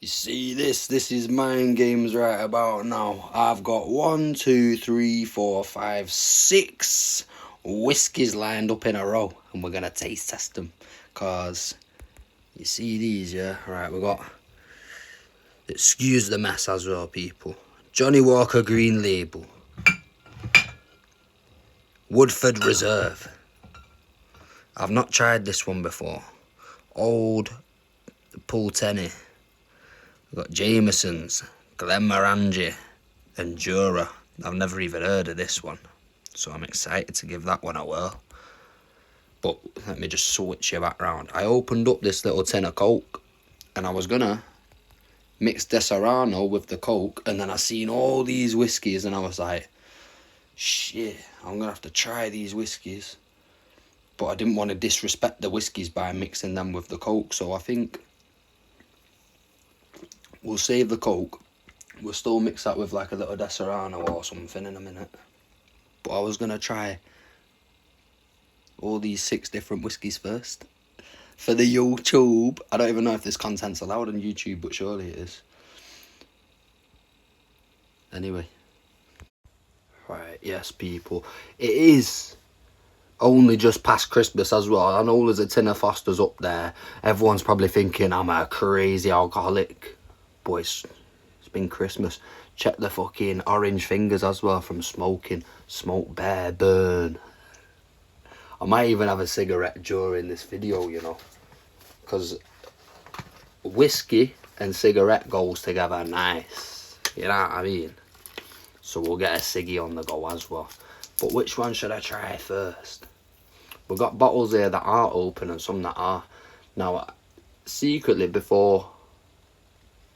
You see this? This is mind games right about now. I've got 1, 2, 3, 4, 5, 6 whiskies lined up in a row, and we're gonna taste test them. Cause you see these, yeah? Right, we got. Excuse the mess as well, people. Johnny Walker Green Label, Woodford Reserve. I've not tried this one before. Old Pulteney. We've got Jameson's, Glenmorangie, and Jura. I've never even heard of this one, so I'm excited to give that one a whirl. But let me just switch you back round. I opened up this little tin of Coke, and I was gonna mix Deserrano with the Coke, and then I seen all these whiskies, and I was like, shit, I'm gonna have to try these whiskies. But I didn't want to disrespect the whiskies by mixing them with the Coke, so I think we'll save the Coke. We'll still mix that with like a little Deserrano or something in a minute. But I was going to try all these 6 different whiskies first. For the YouTube. I don't even know if this content's allowed on YouTube, but surely it is. Anyway. Right, yes, people. It is only just past Christmas as well. I know there's a tin of Foster's up there. Everyone's probably thinking I'm a crazy alcoholic. But it's been Christmas. Check the fucking orange fingers as well from smoking. Smoke bear burn. I might even have a cigarette during this video, you know. Because whiskey and cigarette goes together nice. You know what I mean? So we'll get a ciggy on the go as well. But which one should I try first? We've got bottles here that aren't open and some that are. Now, secretly, before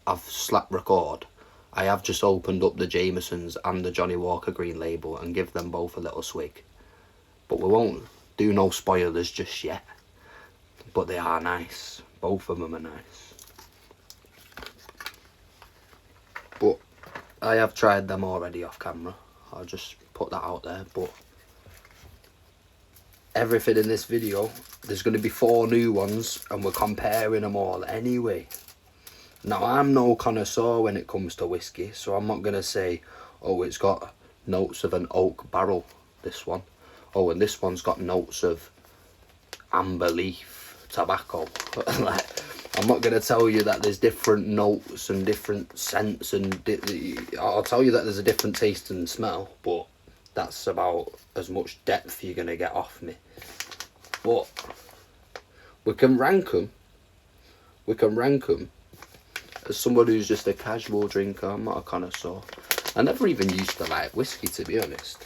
I've slapped record, I have just opened up the Jameson's and the Johnny Walker Green Label and give them both a little swig. But we won't do no spoilers just yet. But they are nice. Both of them are nice. But I have tried them already off camera. I'll just put that out there. But everything in this video, there's going to be 4 new ones and we're comparing them all anyway. Now, I'm no connoisseur when it comes to whiskey, so I'm not going to say, oh, it's got notes of an oak barrel, this one. Oh, and this one's got notes of amber leaf tobacco. Like, I'm not going to tell you that there's different notes and different scents, and I'll tell you that there's a different taste and smell, but that's about as much depth you're going to get off me. But we can rank them. As someone who's just a casual drinker, I'm not a connoisseur. I never even used to like whiskey, to be honest.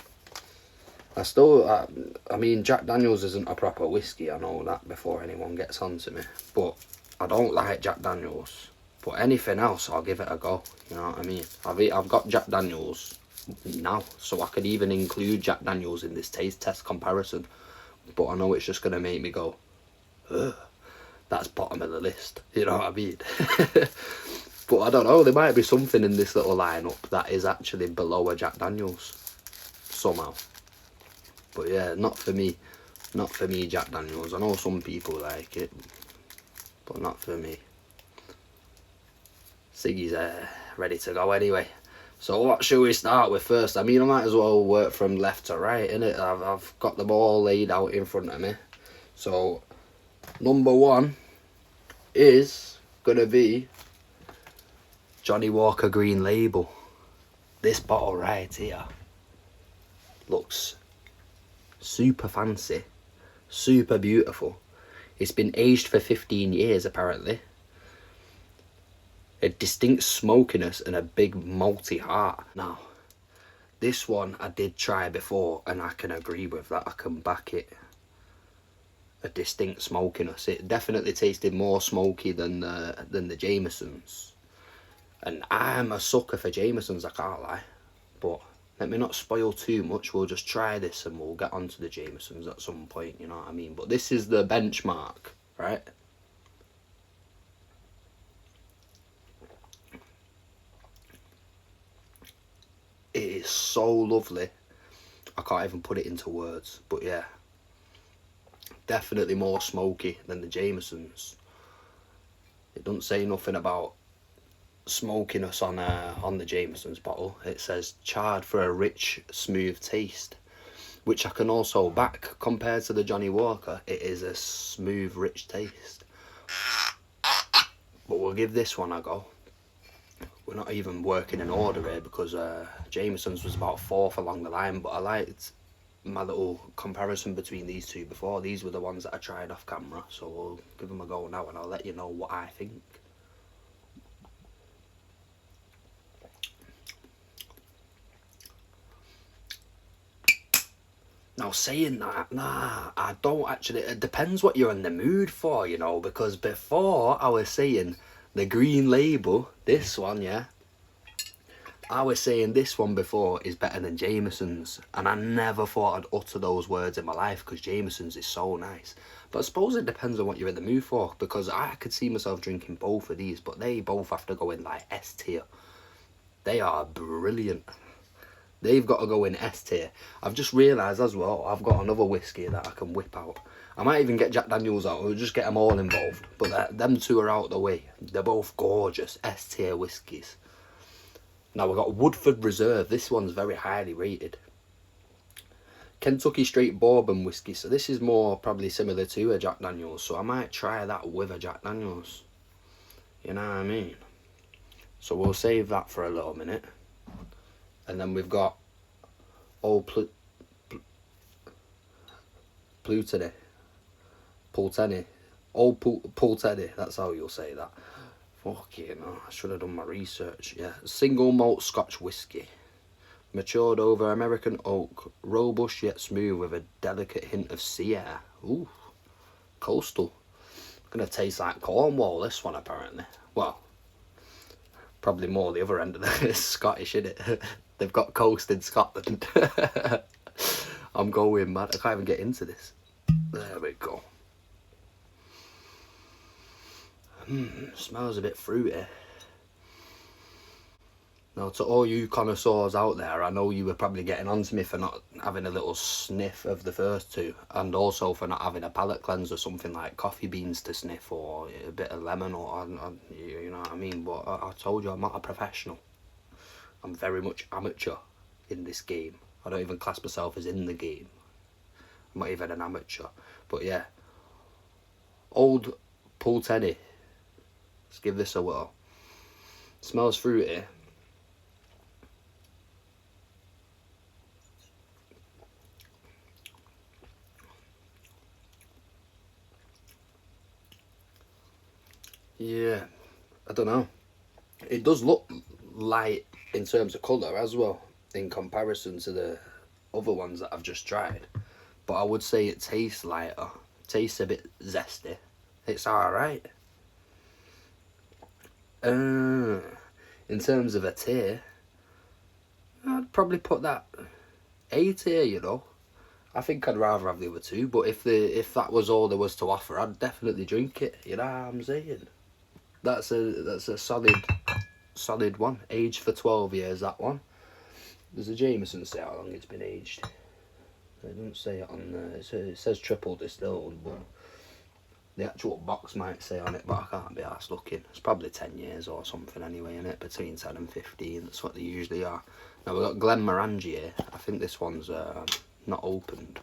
I mean, Jack Daniels isn't a proper whiskey, I know that before anyone gets on to me. But I don't like Jack Daniels. But anything else, I'll give it a go, you know what I mean? I've got Jack Daniels now, so I could even include Jack Daniels in this taste test comparison. But I know it's just going to make me go, ugh. That's bottom of the list, you know what I mean? But I don't know, there might be something in this little lineup that is actually below a Jack Daniels somehow. But yeah, not for me Jack Daniels. I know some people like it, but not for me. Siggy's ready to go anyway. So what should we start with first? I mean, I might as well work from left to right, innit? I've got them all laid out in front of me. So number 1 is gonna be Johnny Walker Green Label. This bottle right here looks super fancy, super beautiful. It's been aged for 15 years apparently. A distinct smokiness and a big malty heart. Now, this one I did try before and I can agree with that. I can back it. A distinct smokiness. It definitely tasted more smoky than the Jameson's. And I'm a sucker for Jameson's, I can't lie. But let me not spoil too much. We'll just try this and we'll get onto the Jameson's at some point, you know what I mean? But this is the benchmark, right? It is so lovely. I can't even put it into words. But yeah, definitely more smoky than the Jameson's. It doesn't say nothing about smokiness on the Jameson's bottle. It says charred for a rich, smooth taste, which I can also back. Compared to the Johnny Walker, it is a smooth, rich taste. But we'll give this one a go. We're not even working in order here because Jameson's was about 4th along the line, but I liked my little comparison between these two before. These were the ones that I tried off camera, so we'll give them a go now and I'll let you know what I think. Now, saying that, nah, I don't actually. It depends what you're in the mood for, you know, because before I was saying the Green Label, this one, yeah, I was saying this one before is better than Jameson's, and I never thought I'd utter those words in my life because Jameson's is so nice. But I suppose it depends on what you're in the mood for, because I could see myself drinking both of these, but they both have to go in like S tier. They are brilliant. They've got to go in S tier. I've just realised as well, I've got another whiskey that I can whip out. I might even get Jack Daniels out, we'll just get them all involved. But them two are out the way. They're both gorgeous S tier whiskies. Now we've got Woodford Reserve. This one's very highly rated. Kentucky Straight Bourbon whiskey. So this is more probably similar to a Jack Daniels. So I might try that with a Jack Daniels. You know what I mean? So we'll save that for a little minute. And then we've got Old Pulteney. Old Pulteney, that's how you'll say that. Fucking hell, I should have done my research. Yeah, single malt Scotch whiskey. Matured over American oak. Robust yet smooth with a delicate hint of sea air. Ooh, coastal. Gonna taste like Cornwall, this one apparently. Well, probably more the other end of the Scottish, innit? They've got coast in Scotland. I'm going mad. I can't even get into this. There we go. Smells a bit fruity. Now, to all you connoisseurs out there, I know you were probably getting on to me for not having a little sniff of the first two, and also for not having a palate cleanser, something like coffee beans to sniff, or a bit of lemon, or you know what I mean. But I told you I'm not a professional. I'm very much amateur in this game. I don't even class myself as in the game. I'm not even an amateur. But yeah, Old Pulteney. Let's give this a whirl. Smells fruity. Yeah, I don't know. It does look light in terms of colour as well, in comparison to the other ones that I've just tried. But I would say it tastes lighter. Tastes a bit zesty. It's alright. In terms of a tier, I'd probably put that A tier, you know. I think I'd rather have the other two, but if that was all there was to offer, I'd definitely drink it. You know what I'm saying? That's a solid one. Aged for 12 years, that one. Does a Jameson say how long it's been aged? It doesn't say it on there. It says triple distilled, but the actual box might say on it, but I can't be arsed looking. It's probably 10 years or something anyway, in it, between 10 and 15. That's what they usually are. Now we've got Glenmorangie here. I think this one's not opened.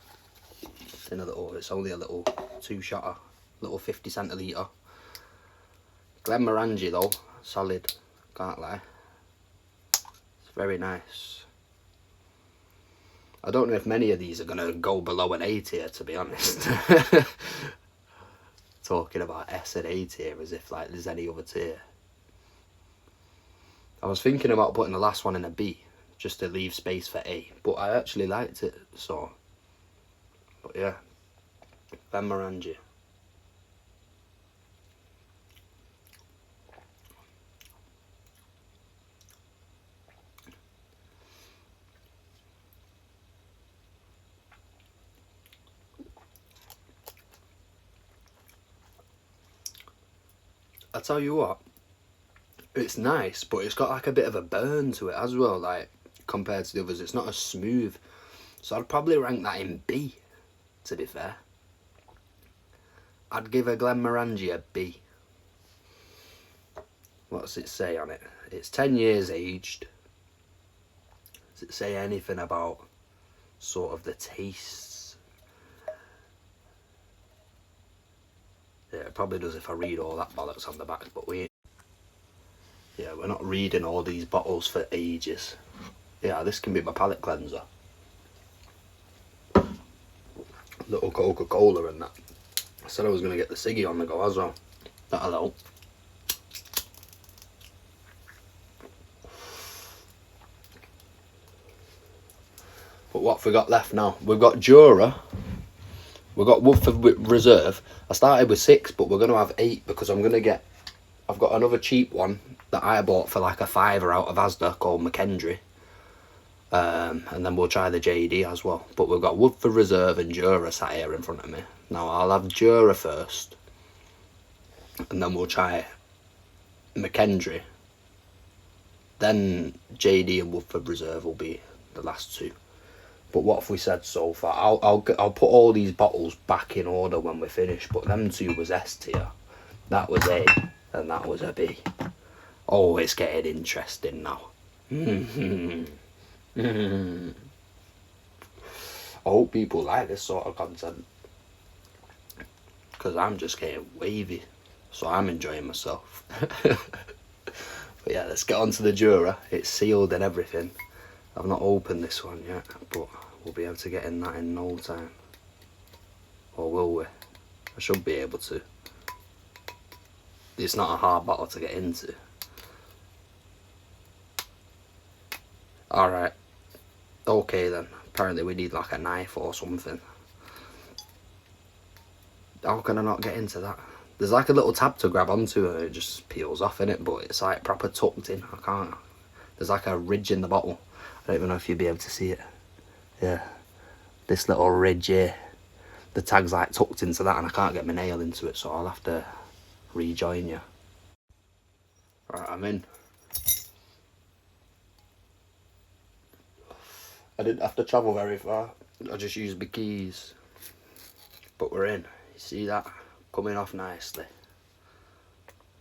It's only a little 2-shotter, little 50 centilitre. Glenmorangie though, solid, can't lie. It's very nice. I don't know if many of these are going to go below an A tier, to be honest. Talking about S and A tier as if like there's any other tier. I was thinking about putting the last one in a B, just to leave space for A, but I actually liked it, so. But yeah, Glenmorangie. I tell you what, it's nice, but it's got like a bit of a burn to it as well, like compared to the others. It's not as smooth, so I'd probably rank that in B, to be fair. I'd give a Glenmorangie a B. What's it say on it? It's 10 years aged. Does it say anything about sort of the tastes? Yeah, it probably does if I read all that bollocks on the back, but we ain't. Yeah, we're not reading all these bottles for ages. Yeah, this can be my palate cleanser. Little Coca-Cola and that. I said I was going to get the ciggy on the go as well. That'll help. But what have we got left now? We've got Jura. We've got Woodford Reserve. I started with 6, but we're going to have 8 because I've got another cheap one that I bought for like a £5 out of Asda called McKendry. And then we'll try the JD as well. But we've got Woodford Reserve and Jura sat here in front of me. Now I'll have Jura first. And then we'll try McKendry. Then JD and Woodford Reserve will be the last 2. But what have we said so far? I'll put all these bottles back in order when we finish. But them 2 was S tier. That was A. And that was a B. Oh, it's getting interesting now. I hope people like this sort of content. Because I'm just getting wavy. So I'm enjoying myself. But yeah, let's get on to the Jura. It's sealed and everything. I've not opened this one yet, but we'll be able to get in that in no time. Or will we? I should be able to. It's not a hard bottle to get into. Alright. Okay then. Apparently we need like a knife or something. How can I not get into that? There's like a little tab to grab onto and it just peels off in it, but it's like proper tucked in. I can't. There's like a ridge in the bottle. I don't even know if you'd be able to see it. Yeah. This little ridge here. The tag's like tucked into that and I can't get my nail into it, so I'll have to rejoin you. Right, I'm in. I didn't have to travel very far. I just used my keys. But we're in. You see that? Coming off nicely.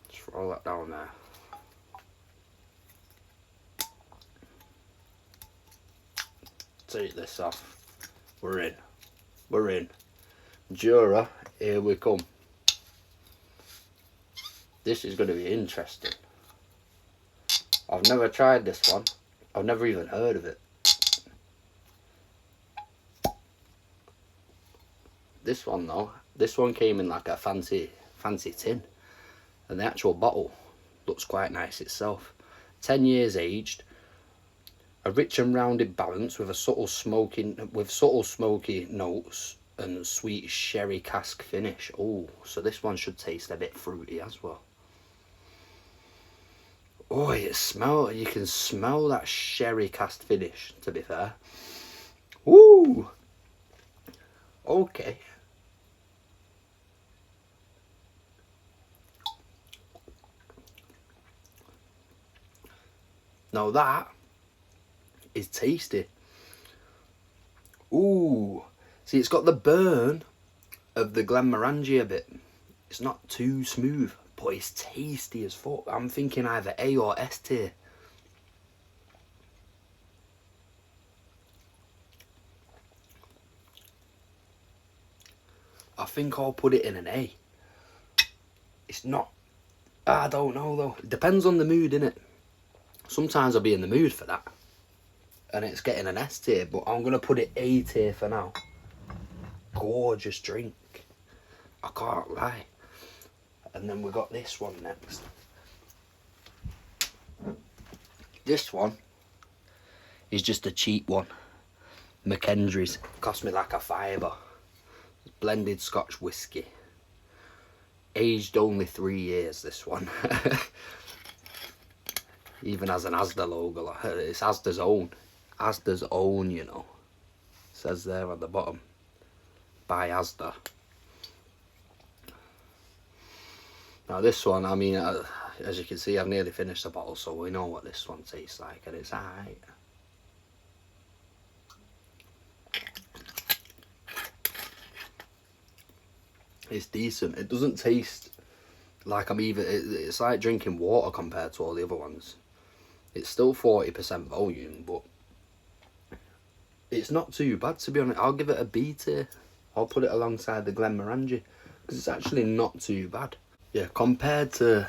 Just roll that down there. Take this off. We're in. We're in. Jura, here we come. This is going to be interesting. I've never tried this one. I've never even heard of it. This one though, this one came in like a fancy tin. And the actual bottle looks quite nice itself. 10 years aged. A rich and rounded balance with subtle smoky notes and sweet sherry cask finish. Oh, so this one should taste a bit fruity as well. Oh, you can smell that sherry cask finish, to be fair. Woo! Okay. Now that is tasty. Ooh. See, it's got the burn of the Glenmorangie a bit. It's not too smooth, but it's tasty as fuck. I'm thinking either A or S tier. I think I'll put it in an A. It's not... I don't know though. It depends on the mood, innit? Sometimes I'll be in the mood for that. And it's getting an S tier, but I'm going to put it A tier for now. Gorgeous drink. I can't lie. And then we got this one next. This one is just a cheap one. McKendry's. Cost me like a £5. Blended Scotch whisky. Aged only 3 years, this one. Even has an Asda logo. It's Asda's own. Asda's own, you know. It says there at the bottom. By Asda. Now this one, I mean, as you can see, I've nearly finished the bottle, so we know what this one tastes like, and it's alright. It's decent. It doesn't taste like it's like drinking water compared to all the other ones. It's still 40% volume, but it's not too bad, to be honest. I'll give it a B tier. I'll put it alongside the Glenmorangie, because it's actually not too bad. Yeah, compared to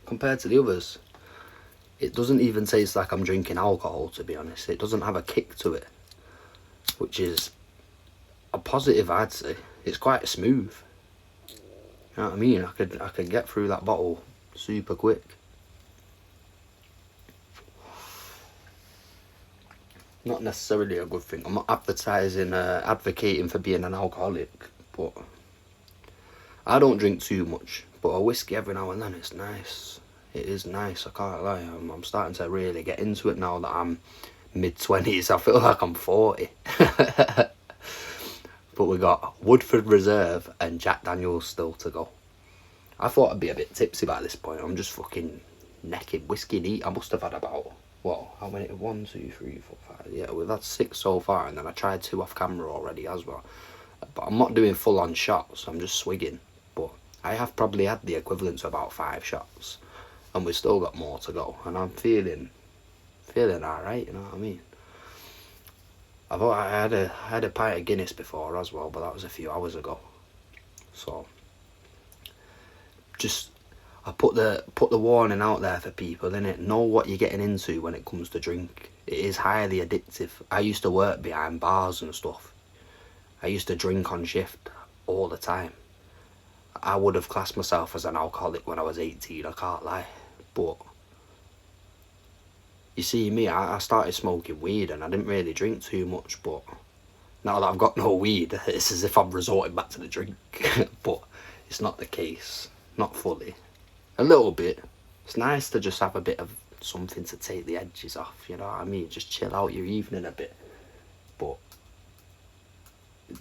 the others, it doesn't even taste like I'm drinking alcohol, to be honest. It doesn't have a kick to it, which is a positive, I'd say. It's quite smooth. You know what I mean? I could get through that bottle super quick. Not necessarily a good thing. I'm not advocating for being an alcoholic, but I don't drink too much. But a whiskey every now and then, it's nice. It is nice, I can't lie. I'm starting to really get into it now that I'm mid-20s. I feel like I'm 40. But we got Woodford Reserve and Jack Daniels still to go. I thought I'd be a bit tipsy by this point. I'm just fucking necking whiskey neat. I must have had about, what, how many? 1, 2, 3, 4, 5. Yeah, we've had 6 so far, and then I tried 2 off camera already as well. But I'm not doing full on shots, I'm just swigging. But I have probably had the equivalent to about 5 shots, and we've still got more to go. And I'm feeling alright, you know what I mean? I had a pint of Guinness before as well, but that was a few hours ago. So just I put the warning out there for people, innit? Know what you're getting into when it comes to drink. It is highly addictive. I used to work behind bars and stuff. I used to drink on shift all the time. I would have classed myself as an alcoholic when I was 18, I can't lie. But you see me, I started smoking weed and I didn't really drink too much, but now that I've got no weed, it's as if I'm resorting back to the drink. But it's not the case, not fully. A little bit. It's nice to just have a bit of something to take the edges off, you know what I mean? Just chill out your evening a bit. But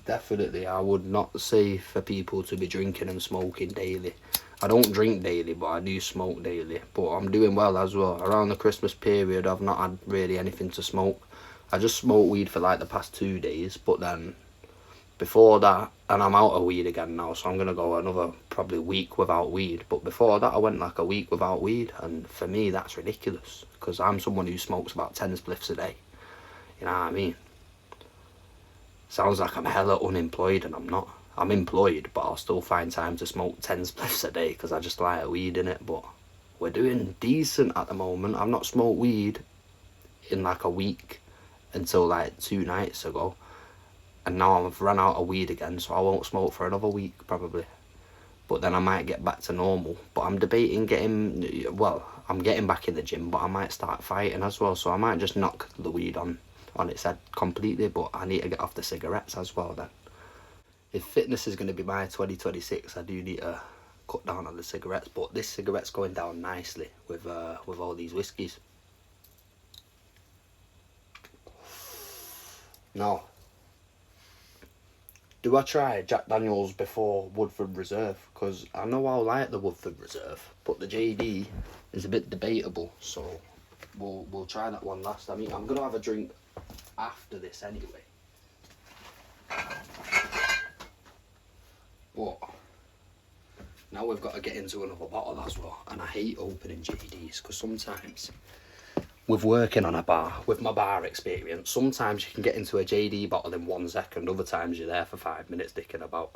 definitely I would not say for people to be drinking and smoking daily. I don't drink daily, but I do smoke daily. But I'm doing well as well. Around the Christmas period, I've not had really anything to smoke. I just smoked weed for like the past 2 days, but then before that, and I'm out of weed again now, so I'm going to go another probably week without weed. But before that, I went like a week without weed, and for me, that's ridiculous, because I'm someone who smokes about 10 spliffs a day. You know what I mean? Sounds like I'm hella unemployed, and I'm not. I'm employed, but I'll still find time to smoke 10 spliffs a day because I just like a weed in it. But we're doing decent at the moment. I've not smoked weed in like a week until like 2 nights ago. And now I've run out of weed again, so I won't smoke for another week probably. But then I might get back to normal. But I'm debating I'm getting back in the gym, but I might start fighting as well. So I might just knock the weed on its head completely, but I need to get off the cigarettes as well then. If fitness is going to be my 2026, I do need to cut down on the cigarettes, but this cigarette's going down nicely with all these whiskies. Now, do I try Jack Daniels before Woodford Reserve? Because I know I'll like the Woodford Reserve, but the JD is a bit debatable, so we'll try that one last. I mean, I'm going to have a drink after this anyway. But now we've got to get into another bottle as well, and I hate opening JDs because sometimes with working on a bar, with my bar experience, sometimes you can get into a JD bottle in 1 second, other times you're there for 5 minutes dicking about.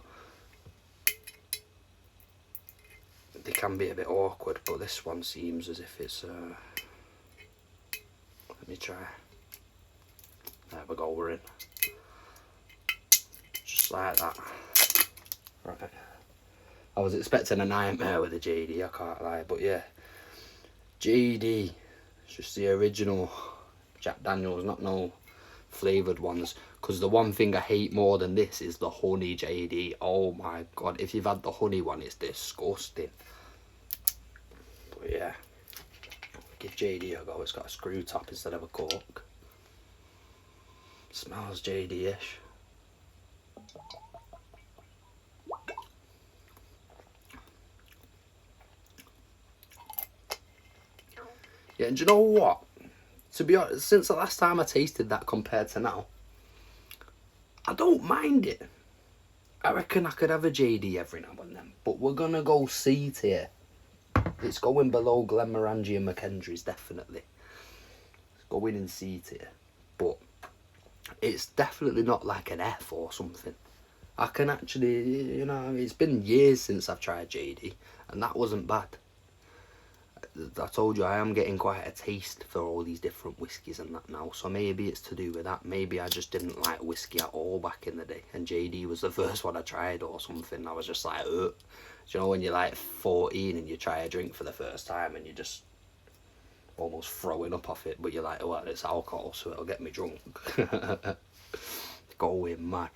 They can be a bit awkward, but this one seems as if it's let me try. There we go, we're in. Just like that. Right. I was expecting a nightmare with the JD, I can't lie, but yeah. JD, it's just the original Jack Daniels, not no flavoured ones. Because the one thing I hate more than this is the honey JD. Oh my god, if you've had the honey one, it's disgusting. But yeah, give JD a go. It's got a screw top instead of a cork. Smells JD-ish. Yeah, and do you know what? To be honest, since the last time I tasted that compared to now, I don't mind it. I reckon I could have a JD every now and then, but we're gonna go C tier. It's going below Glenmorangie and McKendry's, definitely. It's going in C tier, but it's definitely not like an F or something. I can actually, you know, it's been years since I've tried JD, and that wasn't bad. I told you I am getting quite a taste for all these different whiskies and that now, so maybe it's to do with that. Maybe I just didn't like whiskey at all back in the day, and JD was the first one I tried or something. I was just like, ugh. Do you know when you're like 14 and you try a drink for the first time and you're just almost throwing up off it, but you're like, well, it's alcohol, so it'll get me drunk. Going mad.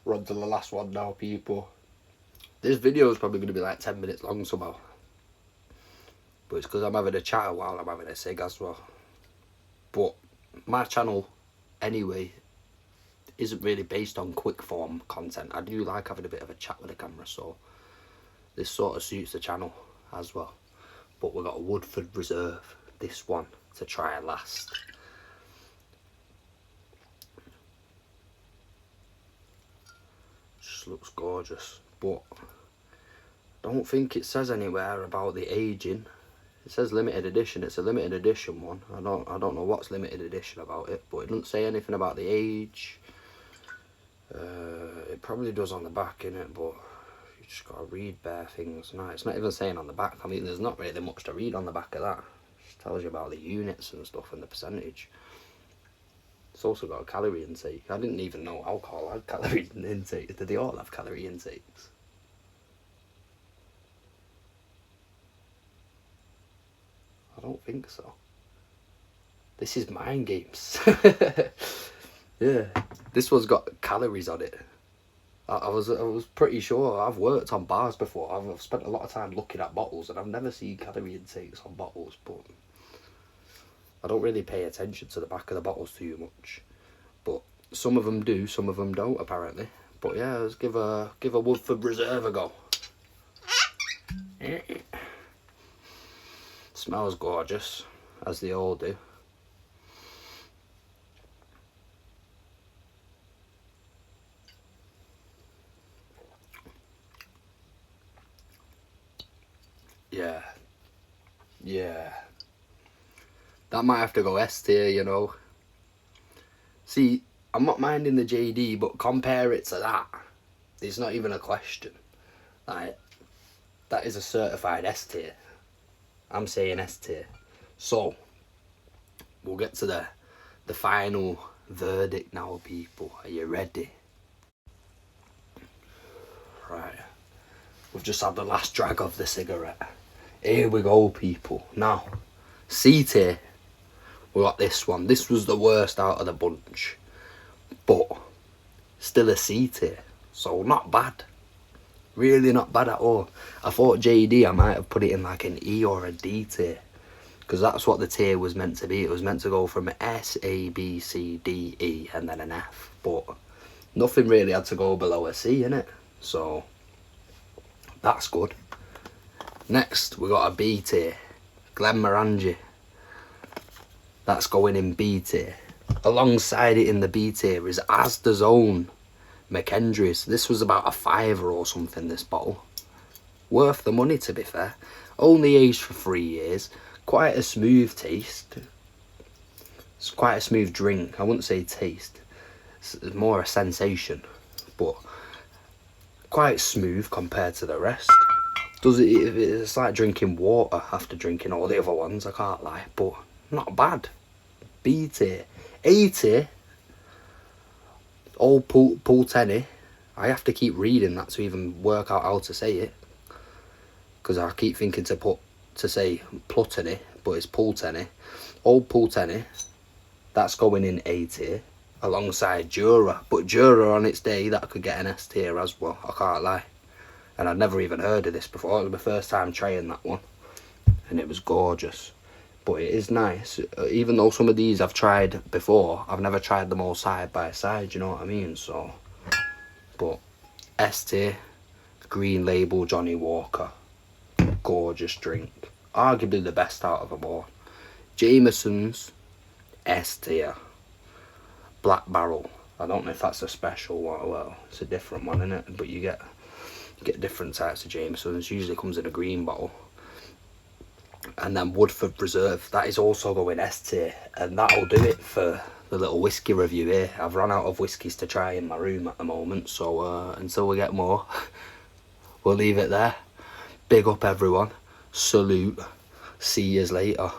We're on to the last one now, people. This video is probably going to be like 10 minutes long somehow. But it's because I'm having a chat while I'm having a cig as well. But my channel, anyway, isn't really based on quick form content. I do like having a bit of a chat with the camera, so this sort of suits the channel as well. But we've got a Woodford Reserve, this one, to try last. Just looks gorgeous, but don't think it says anywhere about the aging. It says limited edition. It's a limited edition one. I don't know what's limited edition about it, but it doesn't say anything about the age. It probably does on the back, innit, but you just gotta read bare things. No, it's not even saying on the back. I mean, there's not really much to read on the back of that. It just tells you about the units and stuff and the percentage. It's also got a calorie intake. I didn't even know alcohol had calorie intake. Did they all have calorie intakes? I don't think so. This is mind games. Yeah, this one's got calories on it. I was pretty sure. I've worked on bars before. I've spent a lot of time looking at bottles, and I've never seen calorie intakes on bottles. But I don't really pay attention to the back of the bottles too much. But some of them do, some of them don't apparently. But yeah, let's give a Woodford Reserve a go. Smells gorgeous, as they all do. Yeah. That might have to go S tier, you know. See, I'm not minding the JD, but compare it to that. It's not even a question. Like, that is a certified S tier. I'm saying S tier. So, we'll get to the final verdict now, people. Are you ready? Right. We've just had the last drag of the cigarette. Here we go, people. Now, C tier. We got this one. This was the worst out of the bunch. But, still a C tier. So, not bad. Really not bad at all. I thought JD, I might have put it in like an E or a D tier. Because that's what the tier was meant to be. It was meant to go from S, A, B, C, D, E, and then an F. But nothing really had to go below a C, innit? So, that's good. Next, we got a B tier. Glenmorangie. That's going in B tier. Alongside it in the B tier is Asda's own McKendry's. This was about a £5 or something, this bottle. Worth the money, to be fair. Only aged for 3 years. Quite a smooth taste. It's quite a smooth drink. I wouldn't say taste. It's more a sensation. But quite smooth compared to the rest. It's like drinking water after drinking all the other ones, I can't lie. But not bad. B tier. A tier. Old Pulteney. I have to keep reading that to even work out how to say it. Because I keep thinking to say Plutony, but it's Pulteney. Old Pulteney. That's going in A tier. Alongside Jura. But Jura on its day, that could get an S tier as well. I can't lie. And I'd never even heard of this before. It was my first time trying that one. And it was gorgeous. But it is nice. Even though some of these I've tried before, I've never tried them all side by side, you know what I mean? So, but S tier, green label Johnny Walker. Gorgeous drink. Arguably the best out of them all. Jameson's, S tier. black barrel. I don't know if that's a special one. Well, it's a different one, isn't it? But you get different types of Jamesons. Usually comes in a green bottle. And then Woodford Reserve, that is also going S tier, and that'll do it for the little whiskey review here. I've run out of whiskies to try in my room at the moment, so until we get more, we'll leave it there. Big up everyone, salute, see yous later.